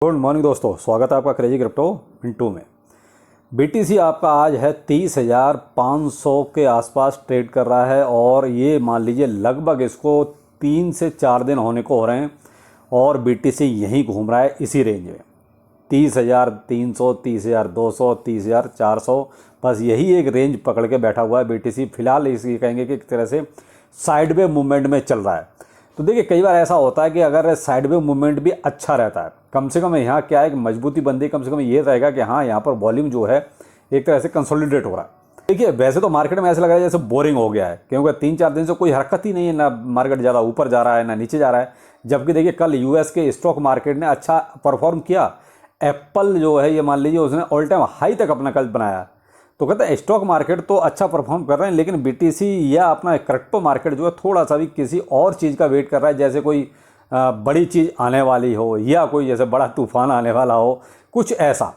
Good morning दोस्तों, स्वागत है आपका क्रेजी क्रिप्टो इन 2 में। BTC आपका आज है 30,500 के आसपास ट्रेड कर रहा है और ये मान लीजिए लगभग इसको 3 से 4 दिन होने को हो रहे हैं और BTC यहीं घूम रहा है इसी रेंज में 30,300, 30,200, 30,400, बस यही एक रेंज पकड़ के बैठा हुआ है BTC। फिलहाल इसी कहेंगे कि एक तरह से साइडवे मूवमेंट में चल रहा है। तो देखिए, कई बार ऐसा होता है कि अगर साइडवे मूवमेंट भी अच्छा रहता है, कम से कम यहाँ क्या है कि मजबूती बनती है, कम से कम ये रहेगा कि हाँ यहाँ पर वॉल्यूम जो है एक तरह से कंसोलिडेट हो रहा है। देखिए, वैसे तो मार्केट में ऐसा लग रहा है जैसे बोरिंग हो गया है, क्योंकि 3-4 दिन से कोई हरकत ही नहीं है, ना मार्केट ज़्यादा ऊपर जा रहा है ना नीचे जा रहा है। जबकि देखिए, कल यूएस के स्टॉक मार्केट ने अच्छा परफॉर्म किया। एप्पल जो है ये मान लीजिए उसने ऑल टाइम हाई तक अपना कल बनाया। तो कहते हैं स्टॉक मार्केट तो अच्छा परफॉर्म कर रहे हैं, लेकिन BTC या अपना क्रिप्टो मार्केट जो है थोड़ा सा भी किसी और चीज़ का वेट कर रहा है, जैसे कोई बड़ी चीज़ आने वाली हो या कोई जैसे बड़ा तूफान आने वाला हो, कुछ ऐसा।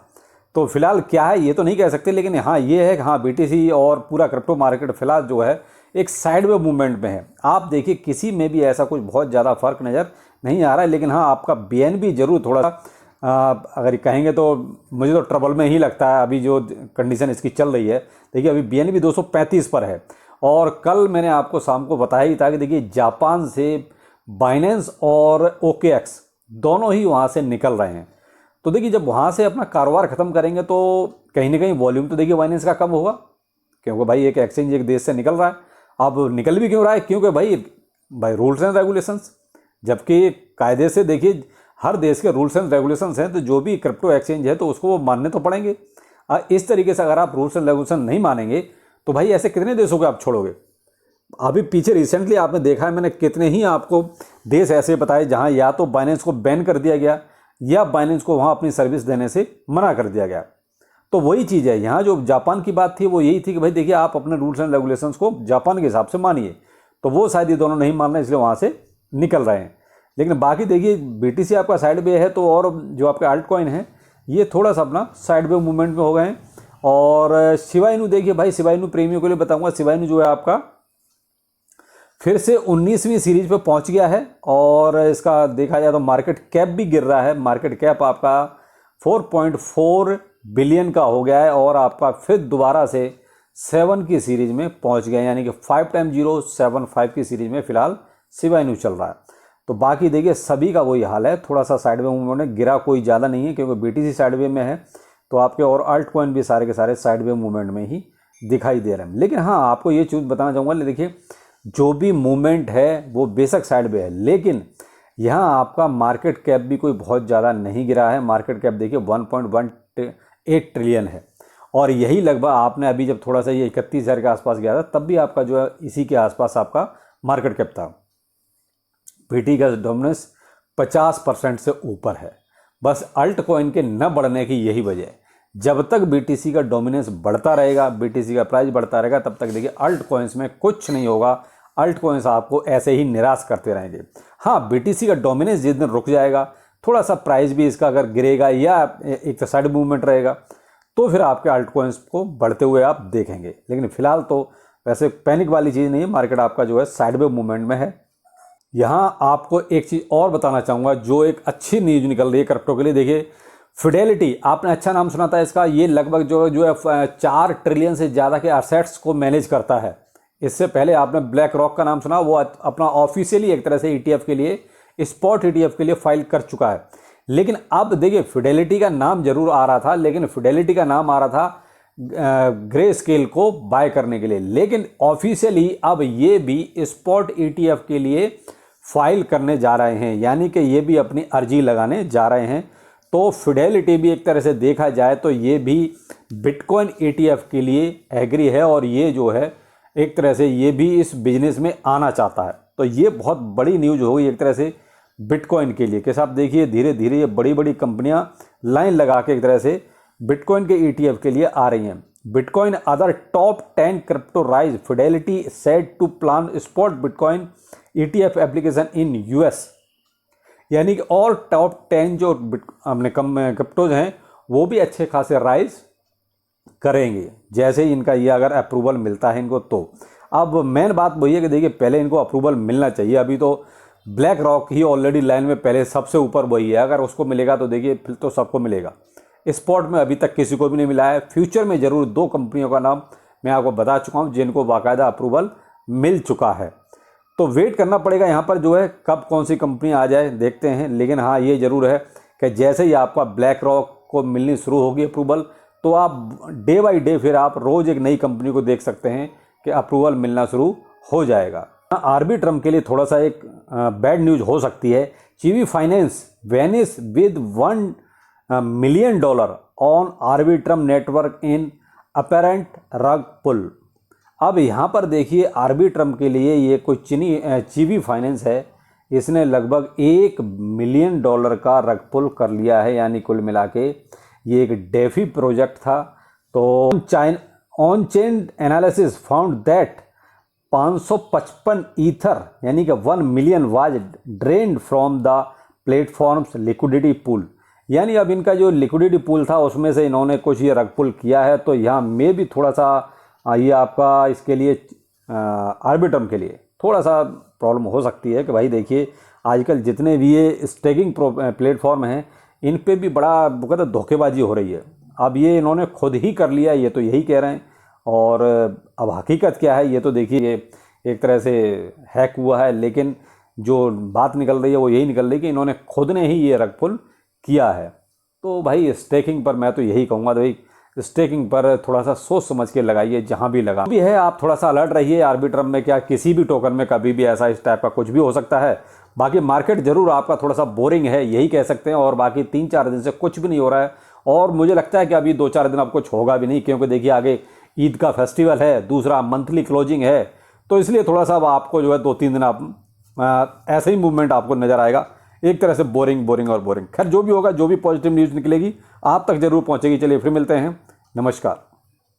तो फिलहाल क्या है ये तो नहीं कह सकते, लेकिन हाँ ये है कि हाँ BTC और पूरा क्रिप्टो मार्केट फिलहाल जो है एक साइडवे मूवमेंट में है। आप देखिए, किसी में भी ऐसा कुछ बहुत ज़्यादा फर्क नज़र नहीं आ रहा है, लेकिन हाँ आपका BNB जरूर थोड़ा सा अगर कहेंगे तो मुझे तो ट्रबल में ही लगता है अभी जो कंडीशन इसकी चल रही है। देखिए, अभी BNB 235 पर है और कल मैंने आपको शाम को बताया ही था कि देखिए जापान से बाइनेंस और OKX दोनों ही वहाँ से निकल रहे हैं। तो देखिए, जब वहाँ से अपना कारोबार ख़त्म करेंगे तो कहीं ना कहीं वॉल्यूम तो देखिए बाइनेंस का कम होगा, क्योंकि भाई एक एक्सचेंज एक देश से निकल रहा है। अब निकल भी क्यों रहा है? क्योंकि भाई रूल्स एंड रेगुलेशंस, जबकि कायदे से देखिए हर देश के रूल्स एंड रेगुलेशंस हैं, तो जो भी क्रिप्टो एक्सचेंज है तो उसको वो मानने तो पड़ेंगे। इस तरीके से अगर आप रूल्स एंड रेगुलेशन नहीं मानेंगे तो भाई ऐसे कितने देशों को आप छोड़ोगे? अभी पीछे रिसेंटली आपने देखा है, मैंने कितने ही आपको देश ऐसे बताए जहां या तो बाइनेंस को बैन कर दिया गया या बाइनेंस को वहां अपनी सर्विस देने से मना कर दिया गया। तो वही चीज़ है, यहाँ जो जापान की बात थी वो यही थी कि भाई देखिए आप अपने रूल्स एंड रेगुलेशंस को जापान के हिसाब से मानिए। तो वो शायद ये दोनों नहीं मान रहे, इसलिए वहाँ से निकल रहे हैं। लेकिन बाकी देखिए, BTC आपका साइड वे है, तो और जो आपके आल्ट कॉइन है ये थोड़ा सा अपना साइड वे मूवमेंट में हो गए हैं। और शिबा इनू देखिए भाई, शिबा इनू प्रेमियों के लिए बताऊंगा, शिबा इनू जो है आपका फिर से 19वीं सीरीज पे पहुंच गया है और इसका देखा जाए तो मार्केट कैप भी गिर रहा है। मार्केट कैप आपका 4.4 बिलियन का हो गया है और आपका फिर दोबारा से 7 की सीरीज में पहुंच गया, यानी कि 5x075 की सीरीज में फिलहाल शिबा इनू चल रहा है। तो बाकी देखिए सभी का वही हाल है, थोड़ा सा साइडवे मूवमेंट में गिरा, कोई ज़्यादा नहीं है, क्योंकि BTC साइडवे में है तो आपके और अल्ट कॉइन भी सारे के सारे साइडवे मूवमेंट में ही दिखाई दे रहे हैं। लेकिन हाँ, आपको ये चीज़ बताना चाहूँगा, देखिए जो भी मूवमेंट है वो बेशक साइडवे है, लेकिन यहाँ आपका मार्केट कैप भी कोई बहुत ज़्यादा नहीं गिरा है। मार्केट कैप देखिए 1.18 ट्रिलियन है और यही लगभग आपने अभी जब थोड़ा सा ये 31,000 के आसपास गया था तब भी आपका जो है इसी के आसपास आपका मार्केट कैप था। BT का डोमिनेंस 50% से ऊपर है। बस अल्ट कॉइन के न बढ़ने की यही वजह है। जब तक BTC का डोमिनेंस बढ़ता रहेगा, BTC का प्राइस बढ़ता रहेगा, तब तक देखिए अल्ट कॉइन्स में कुछ नहीं होगा। अल्ट कॉइन्स आपको ऐसे ही निराश करते रहेंगे। हाँ, BTC का डोमिनेंस जिस दिन रुक जाएगा, थोड़ा सा प्राइस भी इसका अगर गिरेगा या एक साइड मूवमेंट रहेगा, तो फिर आपके अल्ट कॉइन्स को बढ़ते हुए आप देखेंगे। लेकिन फिलहाल तो वैसे पैनिक वाली चीज़ नहीं है, मार्केट आपका जो है साइडवे मूवमेंट में है। यहाँ आपको एक चीज़ और बताना चाहूँगा, जो एक अच्छी न्यूज़ निकल रही है क्रिप्टो के लिए। देखिए, फिडेलिटी, आपने अच्छा नाम सुना था इसका। ये लगभग जो है 4 ट्रिलियन से ज़्यादा के असेट्स को मैनेज करता है। इससे पहले आपने ब्लैक रॉक का नाम सुना, वो अपना ऑफिशियली एक तरह से ETF के लिए, स्पॉट ETF के लिए फाइल कर चुका है। लेकिन अब देखिए, फिडेलिटी का नाम जरूर आ रहा था, लेकिन फिडेलिटी का नाम आ रहा था ग्रे स्केल को बाय करने के लिए, लेकिन ऑफिशियली अब ये भी स्पॉट ETF के लिए फाइल करने जा रहे हैं, यानी कि ये भी अपनी अर्जी लगाने जा रहे हैं। तो फिडेलिटी भी एक तरह से देखा जाए तो ये भी बिटकॉइन ETF के लिए एग्री है और ये जो है एक तरह से ये भी इस बिजनेस में आना चाहता है। तो ये बहुत बड़ी न्यूज़ होगी एक तरह से बिटकॉइन के लिए। कैसे आप देखिए, धीरे धीरे ये बड़ी बड़ी कंपनियां लाइन लगा के एक तरह से बिटकॉइन के ETF के लिए आ रही हैं। Bitcoin other top 10 crypto rise, Fidelity said to plan spot Bitcoin ETF application in US, यानी कि और टॉप 10 जो अपने क्रिप्टोज हैं वो भी अच्छे खासे राइज करेंगे, जैसे ही इनका ये अगर अप्रूवल मिलता है इनको। तो अब मेन बात वही है कि देखिए, पहले इनको अप्रूवल मिलना चाहिए। अभी तो ब्लैक रॉक ही ऑलरेडी लाइन में पहले सबसे ऊपर वही है, अगर उसको मिलेगा तो देखिए फिर तो सबको मिलेगा। स्पॉट में अभी तक किसी को भी नहीं मिला है। फ्यूचर में ज़रूर 2 कंपनियों का नाम मैं आपको बता चुका हूँ जिनको बाकायदा अप्रूवल मिल चुका है। तो वेट करना पड़ेगा यहाँ पर जो है कब कौन सी कंपनी आ जाए, देखते हैं। लेकिन हाँ ये ज़रूर है कि जैसे ही आपका ब्लैक रॉक को मिलनी शुरू होगी अप्रूवल, तो आप डे बाई डे फिर आप रोज़ एक नई कंपनी को देख सकते हैं कि अप्रूवल मिलना शुरू हो जाएगा। आर्बिट्रम के लिए थोड़ा सा एक बैड न्यूज़ हो सकती है। Chevy finance vanishes with $1 million on Arbitrum network in apparent rug pull. अब यहाँ पर देखिए आर्बिट्रम के लिए ये कोई चीवी फाइनेंस है, इसने लगभग $1 मिलियन का रग पुल कर लिया है, यानी कुल मिला के ये एक डेफी प्रोजेक्ट था। तो on chain analysis found that 555 ether यानी कि 1 million was drained from the platforms liquidity pool. यानी अब इनका जो लिक्विडिटी पूल था उसमें से इन्होंने कुछ ये रग पुल किया है। तो यहाँ में भी थोड़ा सा ये आपका इसके लिए आर्बिट्रम के लिए थोड़ा सा प्रॉब्लम हो सकती है कि भाई देखिए आजकल जितने भी ये स्टेकिंग प्लेटफॉर्म हैं इन पे भी बड़ा कहते धोखेबाजी हो रही है। अब ये इन्होंने खुद ही कर लिया, ये तो यही कह रहे हैं। और अब हकीकत क्या है ये तो देखिए एक तरह से हैक हुआ है, लेकिन जो बात निकल रही है वो यही निकल रही है कि इन्होंने खुद ने ही ये रग पुल किया है। तो भाई स्टेकिंग पर मैं तो यही कहूँगा, भाई स्टेकिंग पर थोड़ा सा सोच समझ के लगाइए, जहाँ भी लगा भी है आप थोड़ा सा अलर्ट रहिए। आर्बिट्रम में क्या किसी भी टोकन में कभी भी ऐसा इस टाइप का कुछ भी हो सकता है। बाकी मार्केट ज़रूर आपका थोड़ा सा बोरिंग है यही कह सकते हैं, और बाकी 3-4 दिन से कुछ भी नहीं हो रहा है। और मुझे लगता है कि अभी 2-4 दिन अब कुछ होगा भी नहीं, क्योंकि देखिए आगे ईद का फेस्टिवल है, दूसरा मंथली क्लोजिंग है। तो इसलिए थोड़ा सा अब आपको जो है 2-3 दिन आप ऐसे ही मूवमेंट आपको नज़र आएगा, एक तरह से बोरिंग बोरिंग और बोरिंग। खैर जो भी होगा, जो भी पॉजिटिव न्यूज़ निकलेगी आप तक ज़रूर पहुँचेगी। चलिए फिर मिलते हैं, नमस्कार।